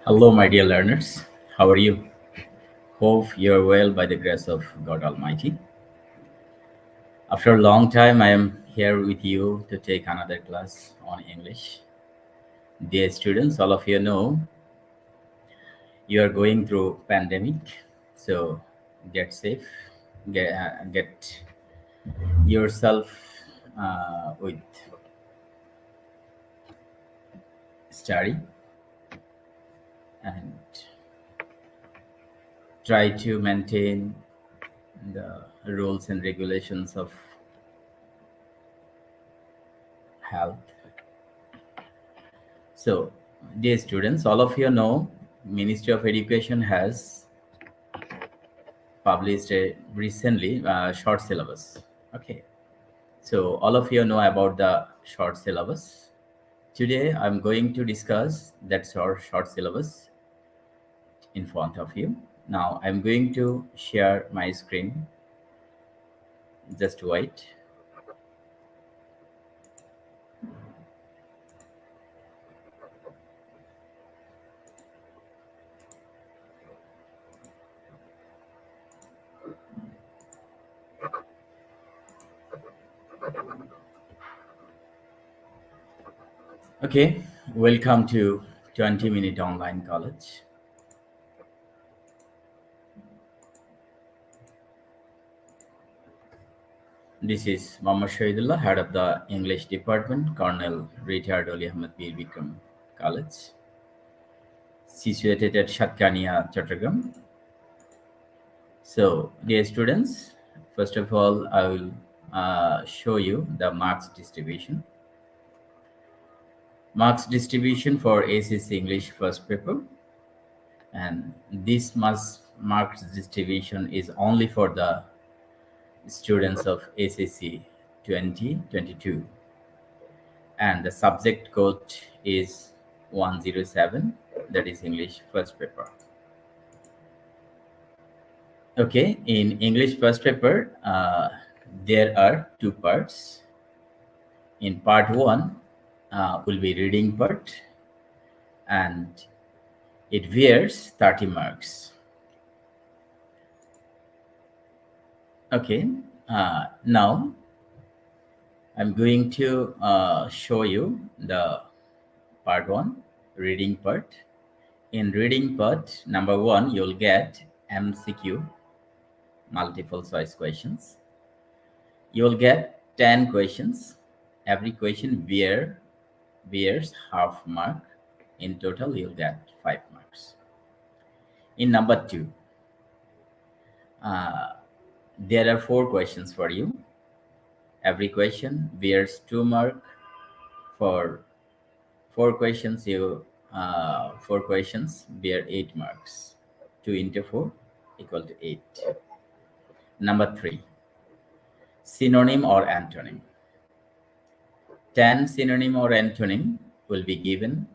Hello, my dear learners. How are you? Hope you're well by the grace of God Almighty. After a long time, I am here with you to take another class on English. Dear students, all of you know you are going through pandemic, so get safe, get yourself with study and try to maintain the rules and regulations of health. So, dear students, all of you know Ministry of Education has published recently short syllabus. Okay, so all of you know about the short syllabus. Today, I'm going to discuss that short syllabus in front of you. Now, I'm going to share my screen. Just wait. Okay, welcome to 20-minute online college. This is Muhammad Shahidullah, head of the English department, Colonel retired Ali Ahmed Bir Bikram College, situated at Shatkania, Chattogram. So, dear students, first of all, I will show you the marks distribution. Marks distribution for HSC English first paper, and this marks distribution is only for the students of HSC 2022, and the subject code is 107, that is English first paper. Okay, in English first paper, there are two parts. In part one will be reading part, and it bears 30 marks. Okay, now I'm going to show you the part one, reading part. In reading part, number one, you'll get MCQ, multiple choice questions. You'll get 10 questions. Every question bears half mark. In total, you'll get 5 marks. In number two, there are 4 questions for you. Every question bears 2 mark. For 4 questions, 4 questions bear 8 marks. 2 into 4 equal to 8. Number 3, synonym or antonym. 10 synonym or antonym will be given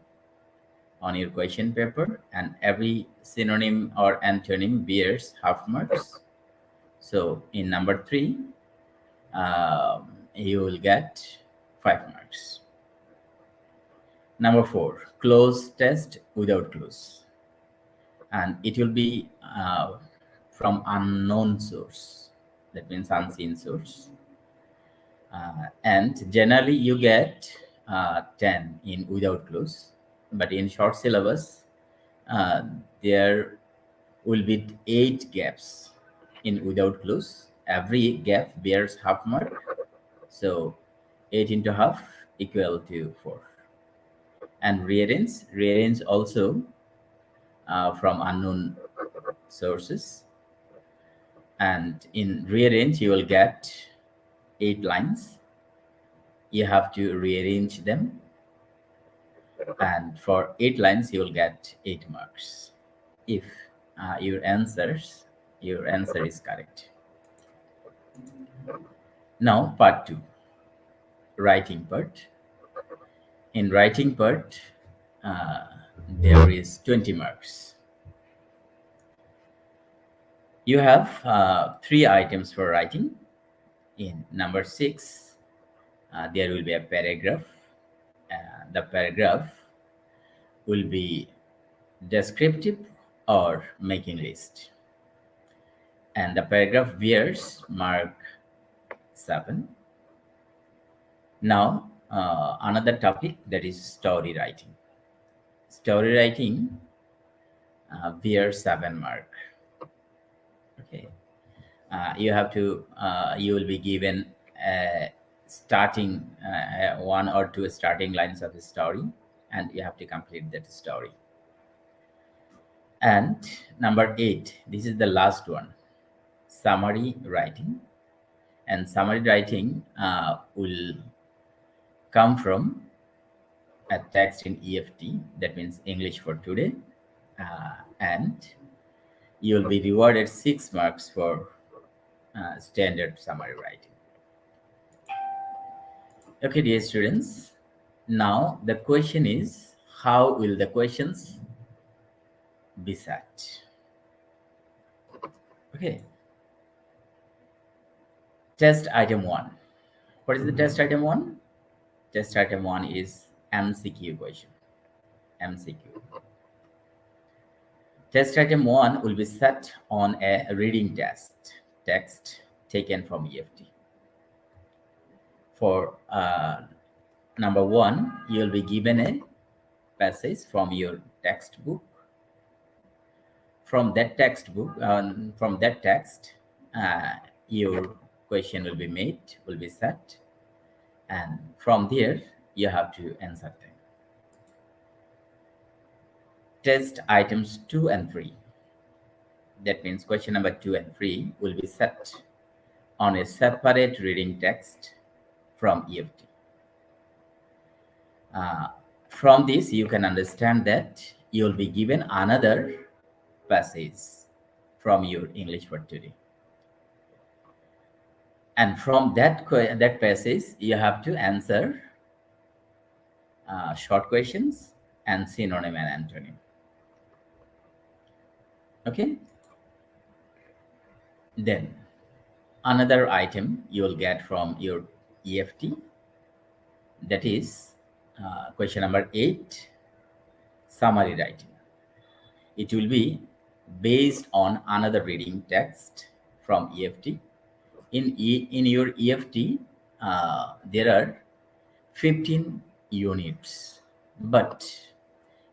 on your question paper, and every synonym or antonym bears half marks. So in number 3, you will get 5 marks. Number 4, close test without clues, and it will be from unknown source, that means unseen source, and generally you get 10 in without clues, but in short syllabus there will be 8 gaps in without clues. Every gap bears half mark, so 8 into half equal to 4. And rearrange also from unknown sources, and in rearrange you will get 8 lines. You have to rearrange them, and for 8 lines you will get 8 marks if your answer is correct. Now part 2, writing part. In writing part, there is 20 marks. You have 3 items for writing. In number 6, there will be a paragraph. The paragraph will be descriptive or making list. And the paragraph bears mark 7. Now, another topic, that is story writing. Story writing bears 7 mark. Okay. You will be given starting 1 or 2 starting lines of the story, and you have to complete that story. And number 8, this is the last one, summary writing. And summary writing will come from a text in EFT, that means English for today, and you will be rewarded 6 marks for standard summary writing. Okay, dear students, now the question is, how will the questions be set? Okay. Test item 1. What is the test item 1? Test item 1 is MCQ question. MCQ. Test item 1 will be set on a reading text taken from EFT. For number 1, you will be given a passage from your textbook. From that text, your question will be set, and from there you have to answer them. Test items 2 and 3. That means question number 2 and 3 will be set on a separate reading text from EFT. From this, you can understand that you will be given another passage from your English for today. And from that passage, you have to answer short questions and synonym and antonym. Okay. Then another item you will get from your EFT, that is question number 8, summary writing. It will be based on another reading text from EFT. In your EFT, there are 15 units, but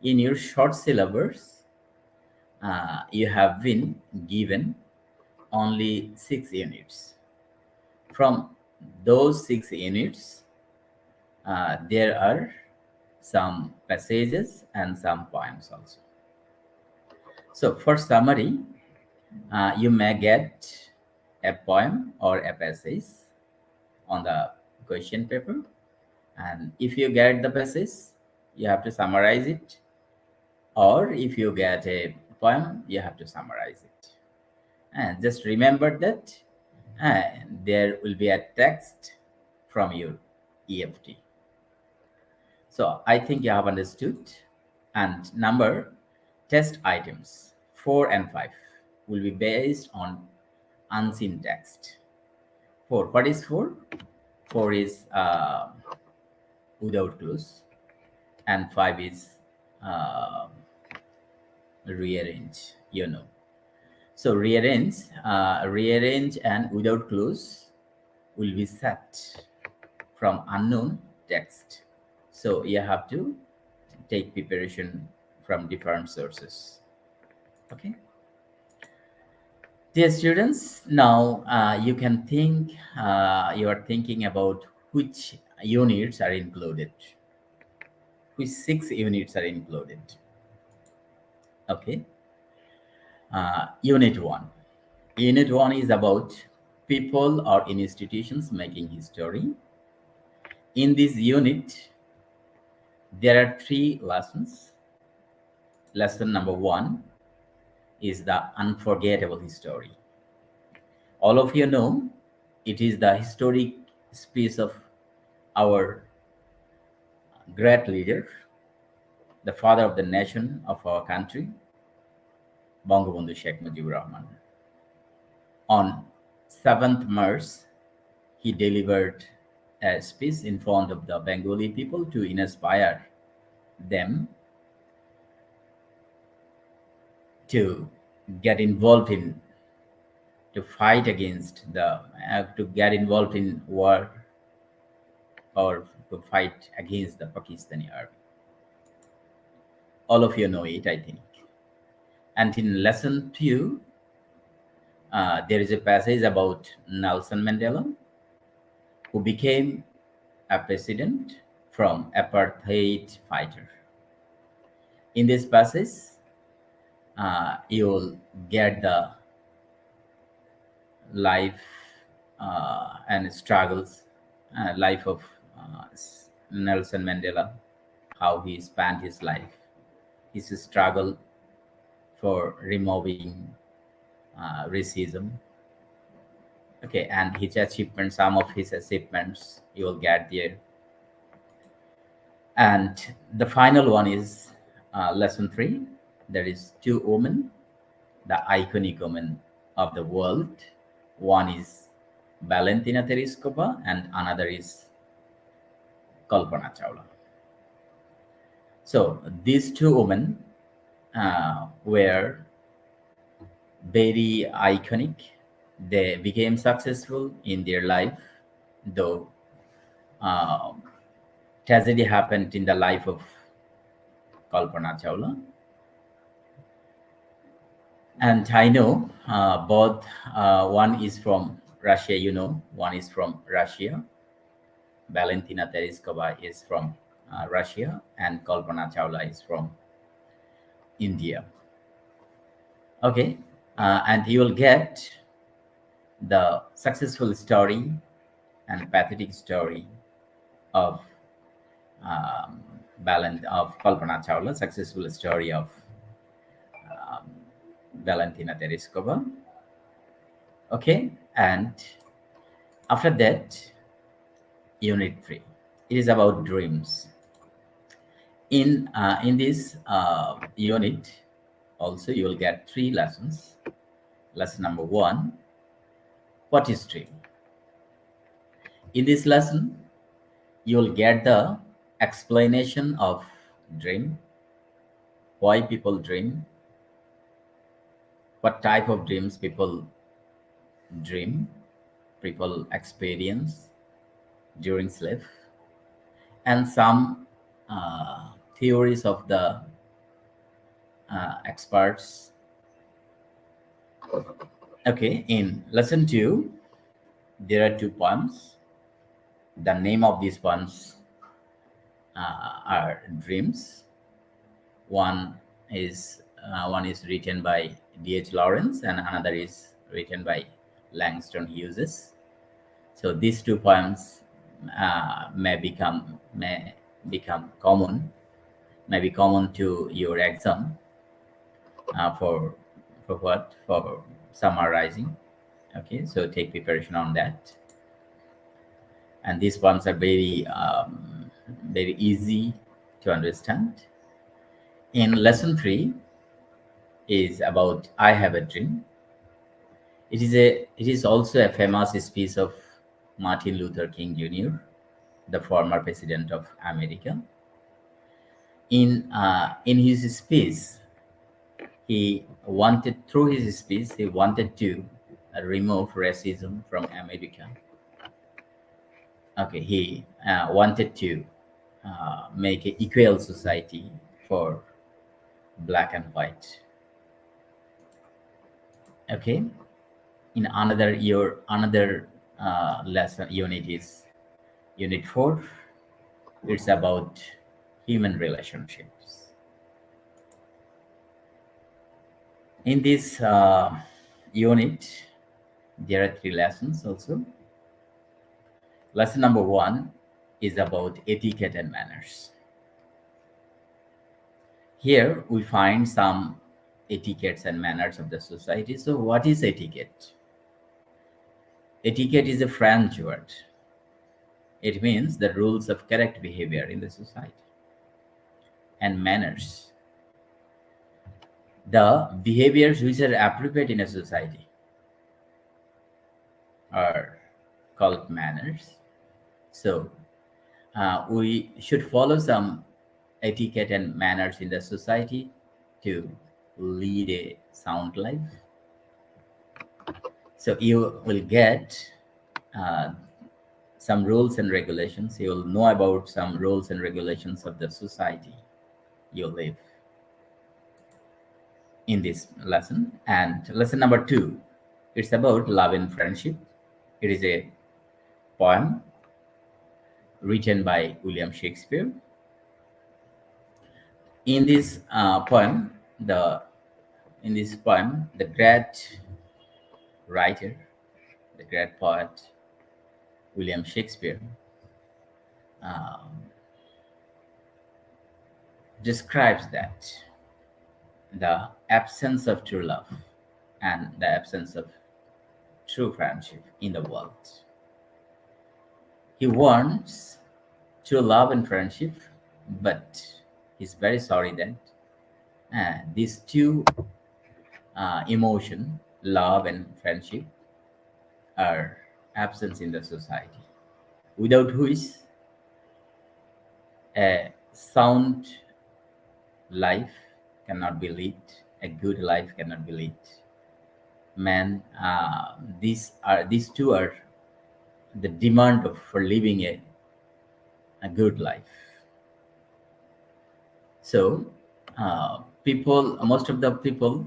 in your short syllabus, you have been given only 6 units. From those 6 units, there are some passages and some poems also. So for summary, you may get a poem or a passage on the question paper, and if you get the passage, you have to summarize it, or if you get a poem, you have to summarize it. And just remember that there will be a text from your EFT. So I think you have understood. And number test items 4 and 5 will be based on unseen text. 4. What is 4? 4 is without clues, and 5 is rearrange. So rearrange and without clues will be set from unknown text. So you have to take preparation from different sources. Okay. Dear students, now you can think, you are thinking about which units are included, which 6 units are included. Okay. Unit 1. Unit 1 is about people or institutions making history. In this unit, there are 3 lessons. Lesson number 1 is the unforgettable history. All of you know it is the historic speech of our great leader, the father of the nation of our country, Bangabandhu Sheikh Mujibur Rahman. On 7th March, he delivered a speech in front of the Bengali people to inspire them to get involved in, to fight against to get involved in war or to fight against the Pakistani army. All of you know it, I think. And in lesson 2, there is a passage about Nelson Mandela, who became a president from apartheid fighter. In this passage, you'll get the life and struggles, life of Nelson Mandela, how he spent his life, his struggle for removing racism. Okay, and his achievements, some of his achievements you will get there. And the final one is lesson 3. There is 2 women, the iconic women of the world. One is Valentina Tereshkova and another is Kalpana Chawla. So these 2 women were very iconic. They became successful in their life, though tragedy happened in the life of Kalpana Chawla. And I know both, one is from Russia, one is from Russia. Valentina Tereshkova is from Russia, and Kalpana Chawla is from India. Okay, and you will get the successful story and pathetic story of Kalpana Chawla, successful story of Valentina Tereshkova. Okay, and after that, unit 3. It is about dreams. In this unit, also you will get 3 lessons. Lesson number 1, what is dream? In this lesson, you will get the explanation of dream, why people dream, what type of dreams people dream, people experience during sleep, and some theories of the experts. Okay, in lesson 2, there are 2 poems. The name of these poems are dreams. One is written by D.H. Lawrence, and another is written by Langston Hughes. So these 2 poems may become common, to your exam for summarizing. Okay, so take preparation on that. And these poems are very easy to understand. In lesson 3 is about I Have a Dream. It is also a famous speech of Martin Luther King Jr., the former president of America. In his speech, he wanted to remove racism from America. Okay, he wanted to make an equal society for black and white. Okay, in another lesson unit is unit 4. It's about human relationships. In this unit, there are 3 lessons also. Lesson number 1 is about etiquette and manners. Here we find some etiquettes and manners of the society. So what is etiquette? Etiquette is a French word. It means the rules of correct behavior in the society. And manners, the behaviors which are appropriate in a society, are called manners. So we should follow some etiquette and manners in the society to lead a sound life. So you will get uh, some rules and regulations. You will know about some rules and regulations of the society you live in this lesson. And lesson number 2, it's about love and friendship. It is a poem written by William Shakespeare. In this poem, the great writer, the great poet William Shakespeare um, describes that the absence of true love and the absence of true friendship in the world. He wants true love and friendship, but he's very sorry that these two emotion, love and friendship, are absent in the society, without which a sound life cannot be lived, a good life cannot be lived. Man, these two are the demand for living a good life. So people most of the people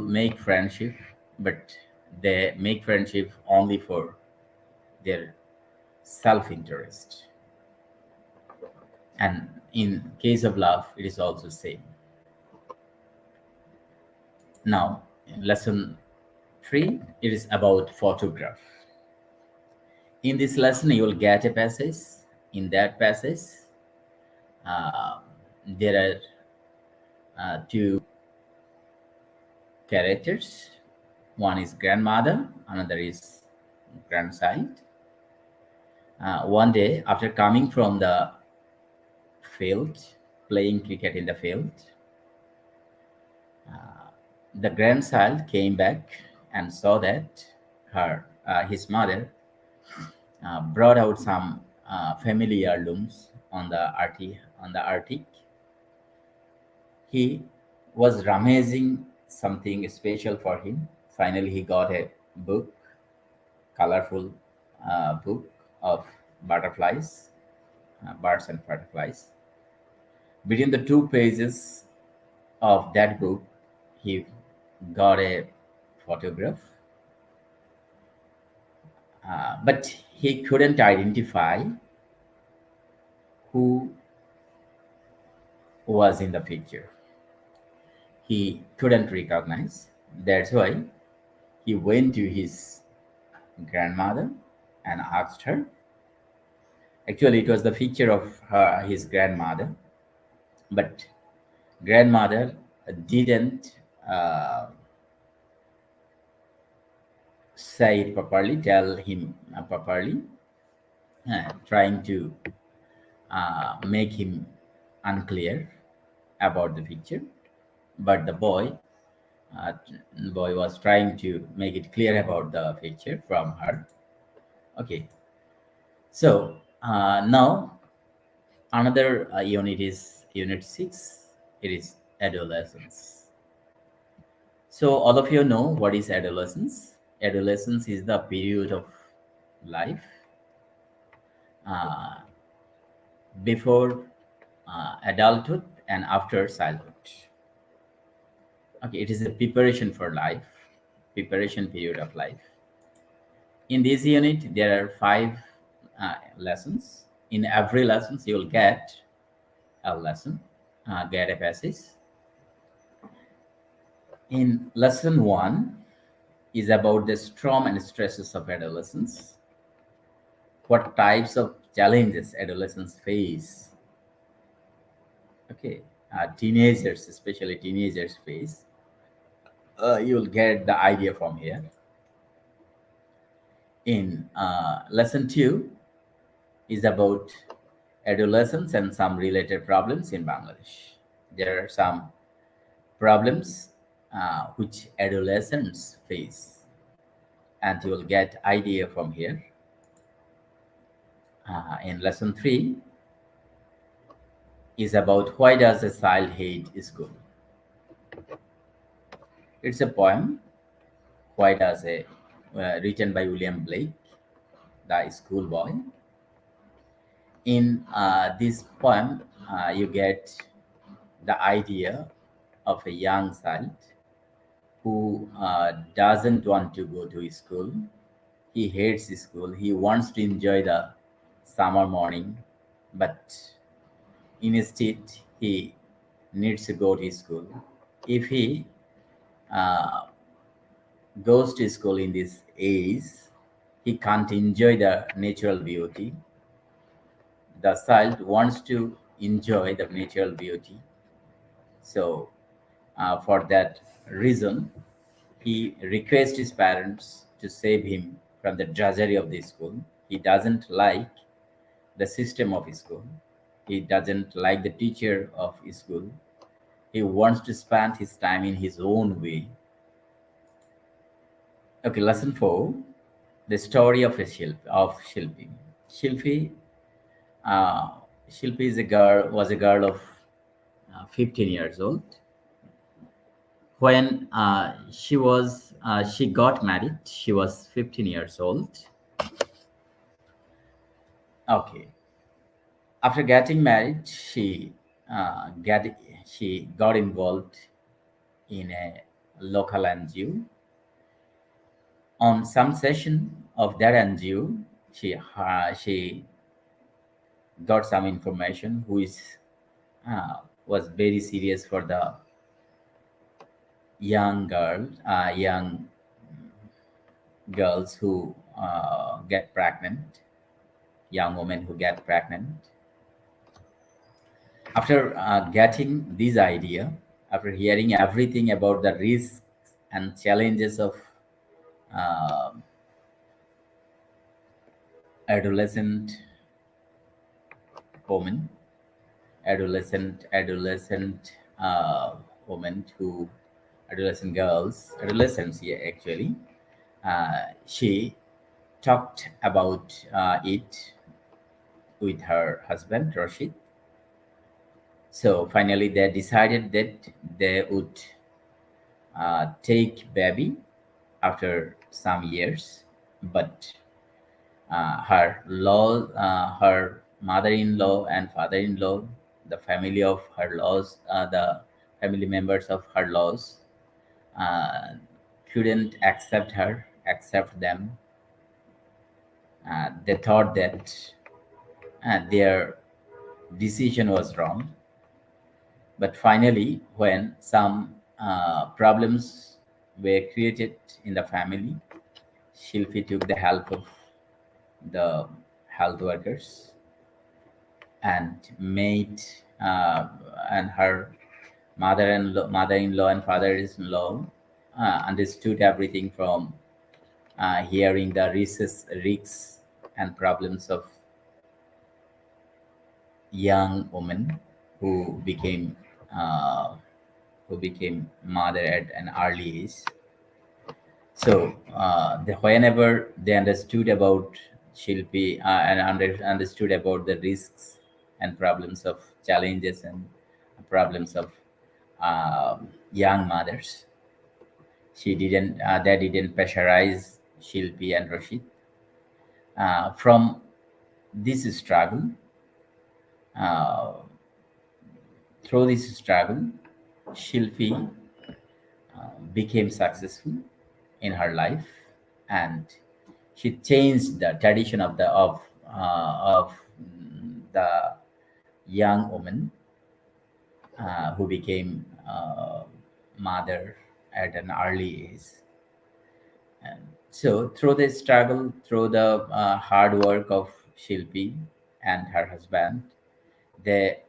make friendship, but they make friendship only for their self-interest. And in case of love, it is also same. Now, in lesson 3, it is about photograph. In this lesson, you will get a passage. In that passage, uh, there are two characters. One is grandmother, another is grandchild. One day, after coming from the field, playing cricket in the field, the grandchild came back and saw that his mother brought out some family heirlooms on the Arctic. He was rummaging something special for him. Finally, he got a book, colorful book of butterflies, birds and butterflies. Between the 2 pages of that book, he got a photograph, but he couldn't identify who was in the picture. He couldn't recognize. That's why he went to his grandmother and asked her. Actually, it was the picture of his grandmother, but grandmother didn't say it properly, tell him properly, trying to make him unclear about the picture. But uh, the boy was trying to make it clear about the picture from her. Okay, so now another unit is unit 6. It is adolescence. So all of you know what is adolescence. Adolescence is the period of life uh, before adulthood and after childhood. Okay, it is a preparation for life, preparation period of life. In this unit, there are 5 lessons. In every lesson, you will get a lesson, get a passage. In lesson 1 is about the storm and stresses of adolescence. What types of challenges adolescents face? Okay, teenagers, especially teenagers, face. You'll get the idea from here. In lesson 2 is about adolescence and some related problems in Bangladesh. There are some problems which adolescents face, and you will get idea from here. In lesson 3, is about why does a child hate school. It's a poem, why does a written by William Blake, the schoolboy. In this poem, you get the idea of a young child who doesn't want to go to school. He hates school. He wants to enjoy the summer morning, but instead he needs to go to school. If he uh, goes to school in this age, he can't enjoy the natural beauty. The child wants to enjoy the natural beauty. So, for that reason, he requests his parents to save him from the drudgery of the school. He doesn't like the system of school. He doesn't like the teacher of school. He wants to spend his time in his own way. Okay, lesson four: the story of Shilpi. Shilpi, uh, Shilpi is a girl. Was a girl of 15 years old when she got married. She was 15 years old. Okay, after getting married, she got involved in a local NGO. On some session of that NGO, she got some information who is was very serious for the young girls who get pregnant, young women who get pregnant. After getting this idea, after hearing everything about the risks and challenges of uh, adolescent women, adolescent women who adolescent girls, adolescents, yeah, actually, she talked about it with her husband Rashid. So finally, they decided that they would take baby after some years, but her mother-in-law and father-in-law, the family of her laws, the family members of her laws, uh, couldn't accept them. They thought that their decision was wrong. But finally, when some problems were created in the family, Shilpi took the help of the health workers and made and her mother-in-law and father-in-law understood everything from hearing the risks and problems of young woman who became uh, mother at an early age. So whenever they understood about Shilpi and understood about the risks and problems of challenges and problems of young mothers, they didn't pressurize Shilpi and Rashid. From this struggle, uh, through this struggle, Shilpi became successful in her life, and she changed the tradition of the young woman who became mother at an early age. And so through the struggle, through the hard work of Shilpi and her husband, they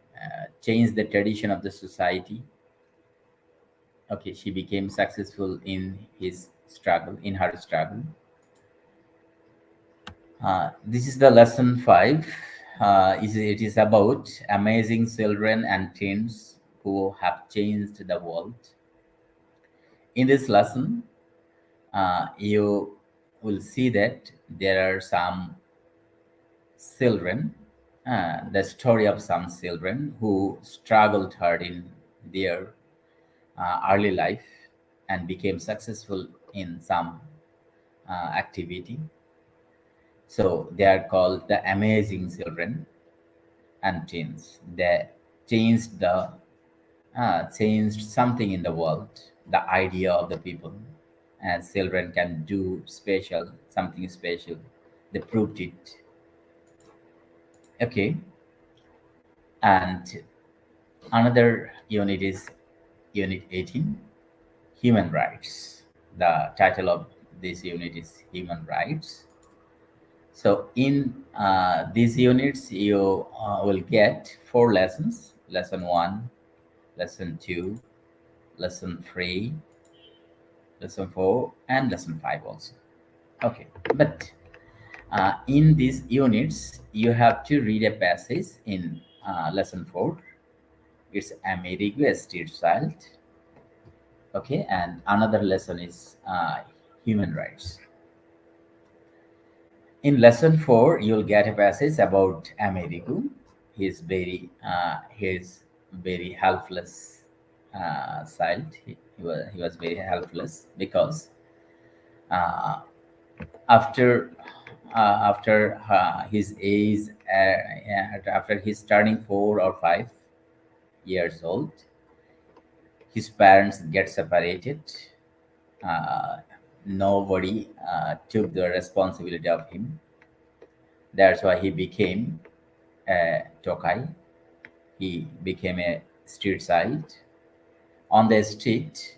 changed the tradition of the society. Okay, she became successful in her struggle. This is the lesson five. It is about amazing children and teens who have changed the world. In this lesson, you will see that there are some children The story of some children who struggled hard in their early life and became successful in some activity. So they are called the amazing children and teens. They changed something in the world, the idea of the people, and children can do something special. They proved it. Okay, and another unit is Unit 18, Human Rights. The title of this unit is Human Rights. So in these units, you will get four lessons: lesson one, lesson two, lesson three, lesson four, and lesson five also. Okay, but in these units, you have to read a passage in lesson four. It's Amerigo Street Child. Okay, and another lesson is human rights. In lesson four, you'll get a passage about Amerigo. He's very helpless child. He was very helpless because uh, after his age, after he's turning 4 or 5 years old, his parents get separated. uh, Nobody took the responsibility of him. That's why he became a tokai. He became a street child. On the street,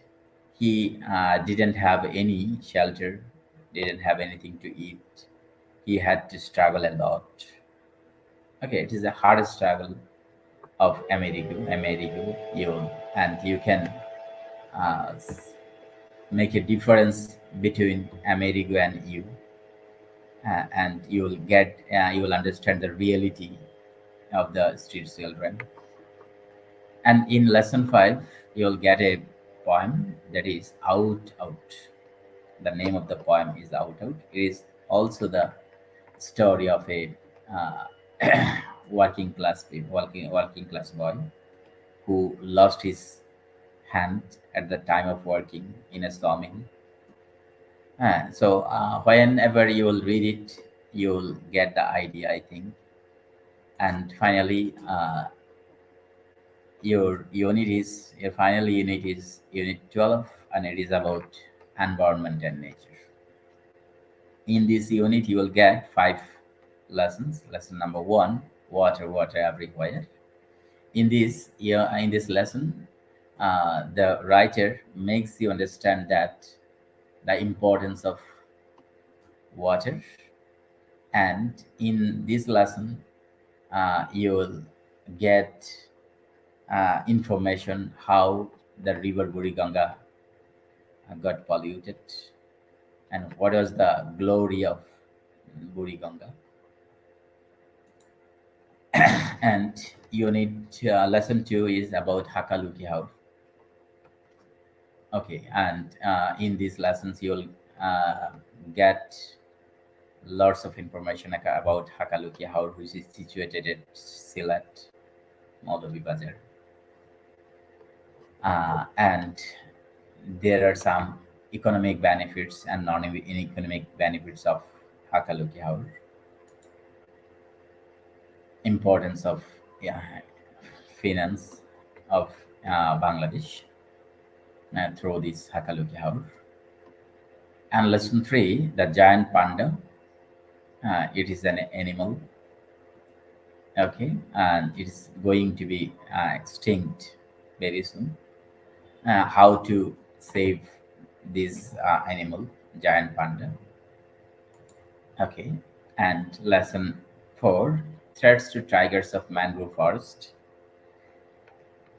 he didn't have any shelter, didn't have anything to eat. He had to struggle a lot. Okay, it is a hard struggle of Amerigo, and you can uh, s- make a difference between Amerigo and you, and you will understand the reality of the street children. And in lesson five, you'll get a poem that is Out Out. The name of the poem is Out Out. It is also the story of a uh, working class boy who lost his hand at the time of working in a sawmill. So whenever you will read it, you'll get the idea, I think. And finally, your final unit is Unit 12, and it is about environment and nature. In this unit, you will get five lessons. Lesson number one: water, water everywhere. In this lesson, the writer makes you understand that the importance of water. And in this lesson, you will get information how the river Buriganga got polluted and what was the glory of Buriganga. And unit lesson 2 is about Hakaluki House. Okay, and in these lessons you'll get lots of information about Hakaluki House, which is situated at Silat, Maldivi Bazar. And there are some economic benefits and non-economic benefits of Hakaluki House. Importance of, yeah, finance of Bangladesh through this Hakaluki House. And lesson 3, the giant panda. It is an animal, okay, and it's going to be extinct very soon. How to save this animal, giant panda. Okay, and lesson 4, threats to tigers of mangrove forest.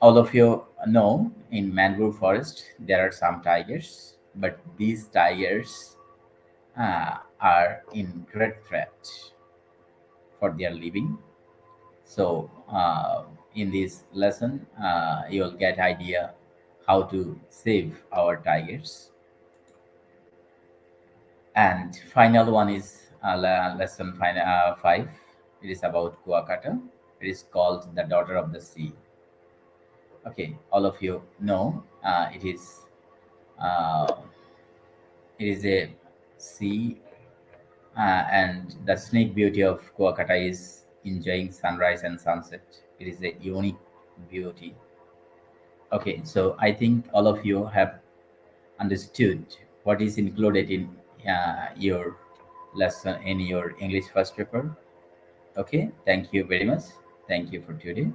All of you know in mangrove forest there are some tigers, but these tigers are in great threat for their living. So in this lesson, you'll get idea how to save our tigers. And final one is lesson 5 It is about Kuakata. It is called the daughter of the sea. Okay, all of you know uh, it is a sea, and the scenic beauty of Kuakata is enjoying sunrise and sunset. It is a unique beauty. Okay, so I think all of you have understood what is included in your lesson in your English first paper. Okay, thank you very much. Thank you for today.